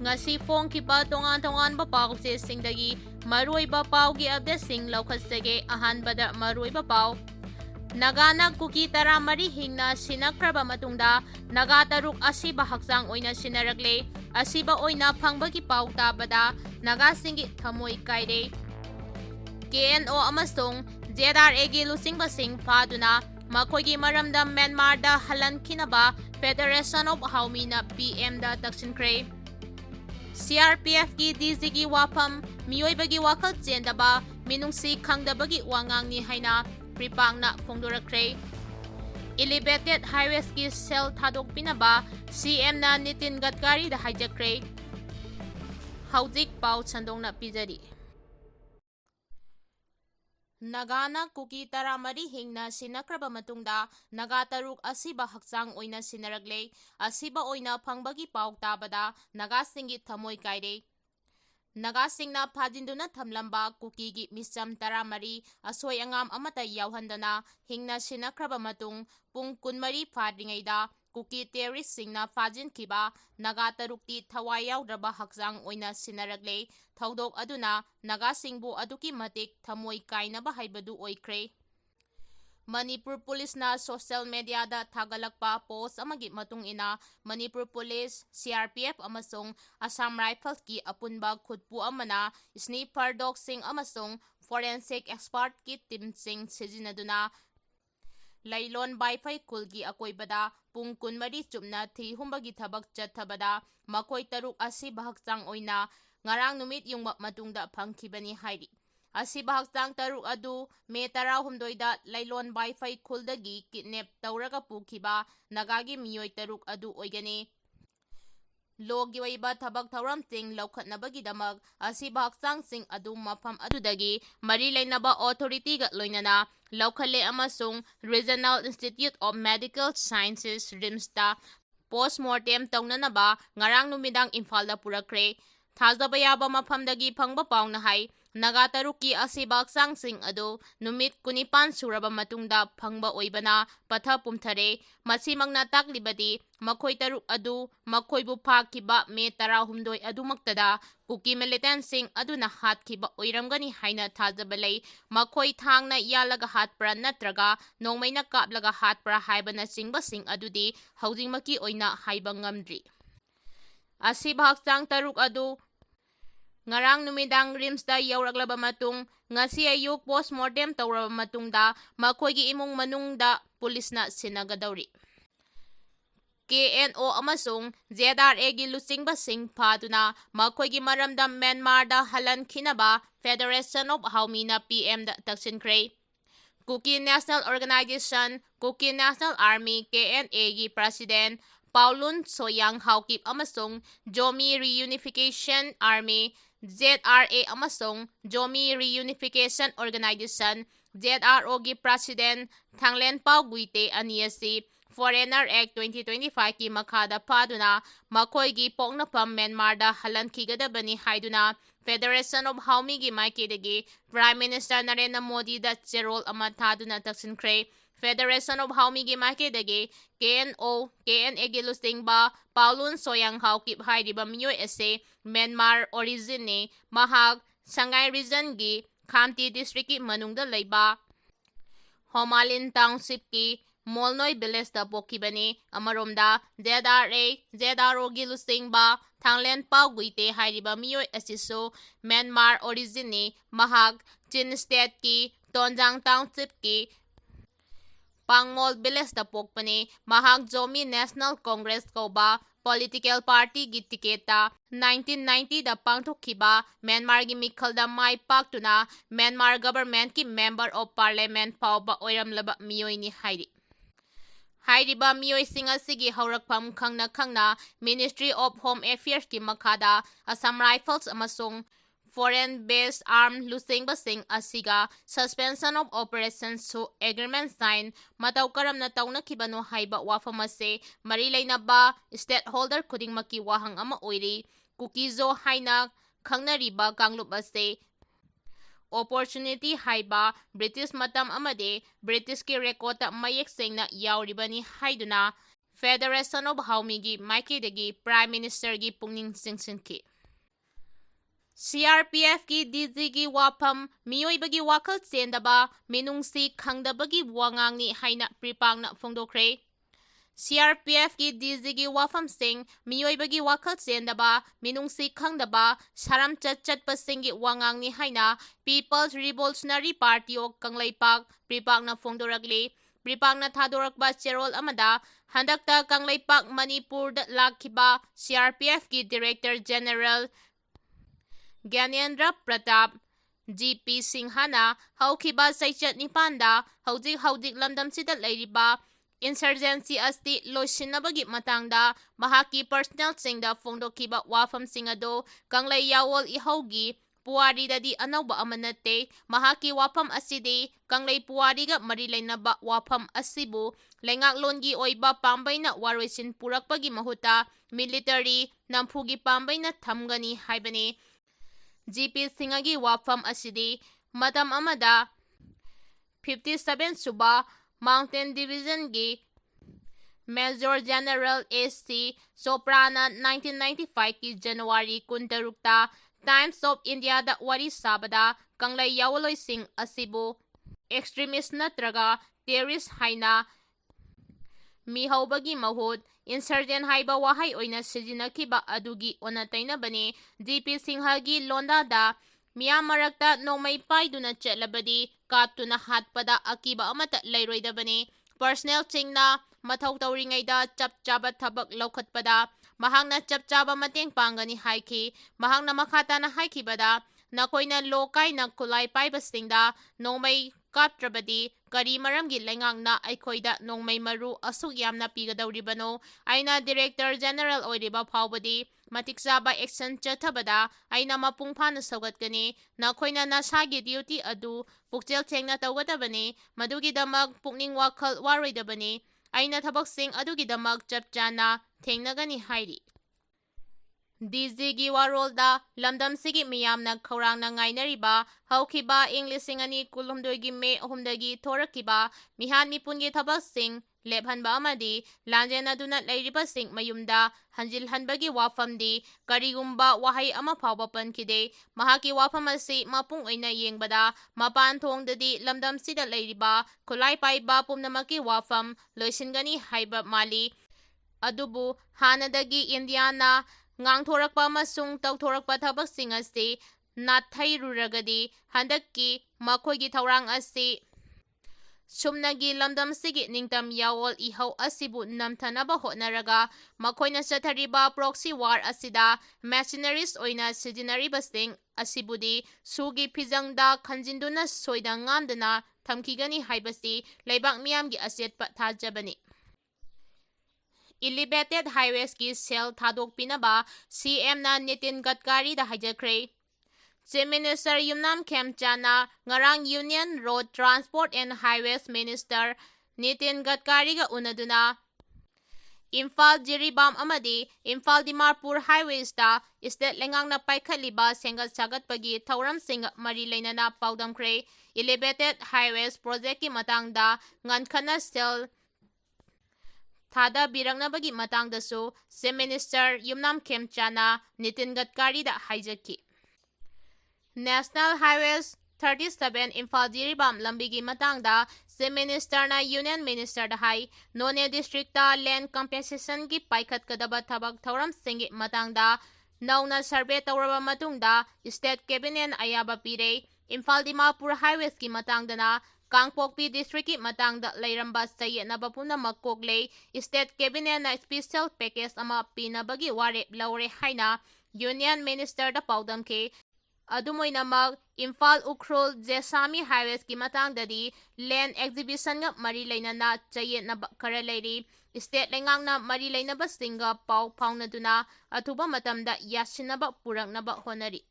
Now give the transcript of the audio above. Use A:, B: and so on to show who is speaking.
A: ngasi fongkiba tongan-tonganba pausesingdagi maruiba paugi updatesing laukhasage ahanbada maruiba pau Nagana Kuki taramari hingna sinakraba matungda naga taruk asiba haksang oina sinaragle asiba oina phangbagi pau tabada nagasinggi thamoi kaire KNO amasung ZRA gi lusingbasing phaduna makoigi maramda Myanmar da halankinaba Federation of Haumi na PM da taksinkhre CRPF ki DG gi wafam miyoibagi wakal chendaba minungsi khangdabagi wangangni haina Preepak na Fongdokkhre Elevated Highways ki sel thadokpinaba CM na Nitin Gadkari da HATKWRI Hauzik pau chandongna pijari Nagana Kuki taramari hingna sinakraba matungda naga taruk asiba haksang oina sinaragle asiba oina phangbagi pau tabada nagasinggi thamoi kaire Nagasingna phajinduna thamlamba Kuki gi misam taramari asoi angam amata yauhandana hingna sinakraba matung pung kunmari phadringaida Kuki terrorist singna phajinkiba naga tarukti thawai yaudraba haksang oina sinaragle thaudok aduna nagasingbu aduki matik thamoi kainaba haibadu oikhre Manipur Police na social media da thagalakpa post amagi matung ina Manipur Police, CRPF amasung Assam Rifles ki apunba khutpu amana sniper dog sing amasung forensic expert ki team sing sijinaduna Lailon Baifai kulgi akoibada pung kunmari chupna thi humbagi thabak chathabada makoi taruk asi bahaksang oina ngarang numit yungba matungda phangkhibani hairi Asiba haksang taruk adu May 16 da Lailon Baifai Kuldagi kidnap tauraga pukhiba nagagi miyoi taruk adu oigani Logi waiba thabak thauram ting laukhatnabagi damag asiba haksang sing adu mafam adudagi mari lainaba authority ga loinana laukhale amasung Regional Institute of Medical Sciences RIMS-ta postmortem taunanaba ngarang numidang Imphal da purakre thajaba yaba mafamdagi phangba pauna hai Naga taruki asiba haksang sing adu numit kunipan suraba matungda phangba oibana patha pumthare masimangna taklibadi makhoi taruk adu makhoibu phakhiba May 16 adumaktada Kuki militant sing aduna hatkhiba oiramgani haina thajabalai makhoi thangna yalaga hatpra natraga Nongmei Kapnaba Hatpra haibana singba sing adudi haujingmaki oina haiba ngamdri asiba haksang taruk adu Ngarang numidang RIMS da yauraglaba matung ngasi ayuk postmortem tawraba matungda makhoigi imong manungda pulis na sinagadawri KNO amasung ZRA gi lusingba sing phaduna makhoigi maramda Myanmar da halankinaba Federation of Haumi na PM da taksinkhre Kuki National Organization Kuki National Army KNA gi President Paulun Soyang Haukip amasung Zomi Reunification Army ZRA amasung Zomi Reunification Organization ZRO gi President Thanglen Pao Guite aniasi Foreigner Act 2025 ki makhada paduna makhoi gi poknapam Myanmar da halankigadabani haiduna Federation of Haumi gi maikidagi Prime Minister Narendra Modi da cherol ama thaduna taksinkhre Federation of Haumi gi maikidagi KNA gi lustingba Paulun Soyang Haukip hairiba miyoy ase Myanmar origin ne mahag Sangay region gi Khamti district ki manungda leiba Homalin township ki Molnoi village da pokibani amaromda ZRO gi lustingba Thanglen Pao Guite hairiba miyoy asiso Myanmar origin ne mahag Chin state ki Tonjang township ki Pangmol village da pokpani mahag Zomi National Congress kauba political party gi tiketa 1990 da pangthokhiba Myanmar gi mikhal da mai paktuna Myanmar government ki member of parliament pauba oiramlaba miyoi ni hairiba miyoi singa sigi haurakpam khangna Ministry of Home Affairs ki makhada Assam Rifles amasung foreign based armed lusingba sing asiga suspension of operations so agreement sign matau karamna taunakibano haiba wafamase mari lainaba stakeholder khudingmaki wahang ama oiri kukizo haina khangnariba kanglup ase opportunity haiba British matam amade British ki record mayek sengna yauribani haiduna Federation of Haumigi Maikidagi Prime Minister gi Pungning Singsinki. CRPF ki DG gi wafam miyoibagi wakal chendaba minungsi khangdabagi wangangni haina Preepakna Fongdokkhre. CRPF ki DG gi wafam sing miyoibagi wakal chendaba minungsi khangdaba saram chatpasing gi wangangni haina People's Revolutionary Party of Kangla Preepakna Fongdorakli. Preepakna thadorakba cherol amada handakta Kangla Manipur da lakhiba CRPF ki Director General Gyanendra Pratap GP Singhana haukiba saichat nipanda haudik lamdam sida leiriba insurgency asti loisinabagi matangda mahaki personal singda fongdokkiba wafam singado Kangla yawol ihaugi puwari dadi anauba amanate mahaki wafam asidi Kangla puwari ga mari lainaba wafam asibu lengaklongi oiba pambaina waroisin purakpagi mahuta military nampugi pambaina thamgani haibani. GP Singagi wafam asidi matam amada 57 suba Mountain Division gi Major General AC Soprana 1995 ki January 16 Times of India da wari sabada Kangla yawoloi sing asibu extremist natraga terrorist haina mihaubagi mahut insurgent haiba wahai oina sijinakiba adugi onatainabani GP Singhagi londada miyamarakta nongmai paiduna chetlabadi kaptuna hatpada akiba amata leiroidabani personnel chingna mathau tawringaida chapchaba thabak laukhatpada mahangna chapchaba mateng pangani haiki mahangna makhatana haikibada nakoina lokaina kulai paibasingda nongmai kaptrabadi kari maramgi lengangna aikoida nongmai maru asuk yamna pigadawribano aina Director General oiriba phawbadi matikchaba action chathabada aina mapung phana saugatkani nakoina nasagi duty adu pukchel thengna tawgadabani madugidamak pukning wakhal waroidabani aina thabaksing adugidamak chapchana thengnagani hairi. DG gi warolda lamdamsigi miyamna khawrangna ngainariba haukiba Englishing ani kulumdoigi me ohumdagi thorakiba mihan mipungi thabaksing lephanba amadi lanjena duna leiribasing mayumda hanjilhanbagi wafamdi karigumba wahai ama phawba pankide mahaki wafam asi mapung oina yengbada mapan thongdadi lamdamsida leiriba khulai paiba pumnamaki wafam loisingani haiba mali adubu hanadagi Indiana ngangthorakpa amasung tawthorakpa thabaksing asi nathairuragadi handakki makhoigi thawrang asi sumnagi lamdamsigi ningtam yawol ihau asibu namthanaba hotnaraga makhoina chathariba proxy war asida mercenaries oina sijinaribasing asibudi sugi phijangda khanjinduna soida ngamdana thamkigani haibasi leibak miyamgi asetpa thajabani. Elevated highways ki sel thadokpinaba CM na Nitin Gadkari da hajakre. Chief Minister Yumnam Khemchana ngarang Union Road Transport and Highways Minister Nitin Gadkari ga unaduna Imphal Jiribam amadi Imphal Dimarpur Highways da state lengangna paikhaliba sengat sagatpagi thauramsing mari leinana paudamkre. Elevated highways project ki matangda ngankhana sel thada birangnabagi matangdasu Chief Minister Yumnam Khemchana Nitin Gadkari da haijaki. National Highways 37 Imphal Jiribam lambigi matangda Chief Minister na Union Minister da hai None District ta land compensation gi paikhat kadaba thabak thauram singi matangda nauna survey tawraba matungda State Cabinet ayaba pire. Imphal Dimapur Highways ki matangdana Kangpokpi District ki matangda leiramba sayetnaba punamak koklei State Cabinet na special package ama pinabagi warep laure haina Union Minister da paudamke adumoinamak Imphal Ukhrul Jesami Highways ki matangdadi land exhibition nga mari leinana chayetnaba khara leiri state lengangna mari leinaba singa pau phaunaduna athuba matamda yasinaba puraknaba honari.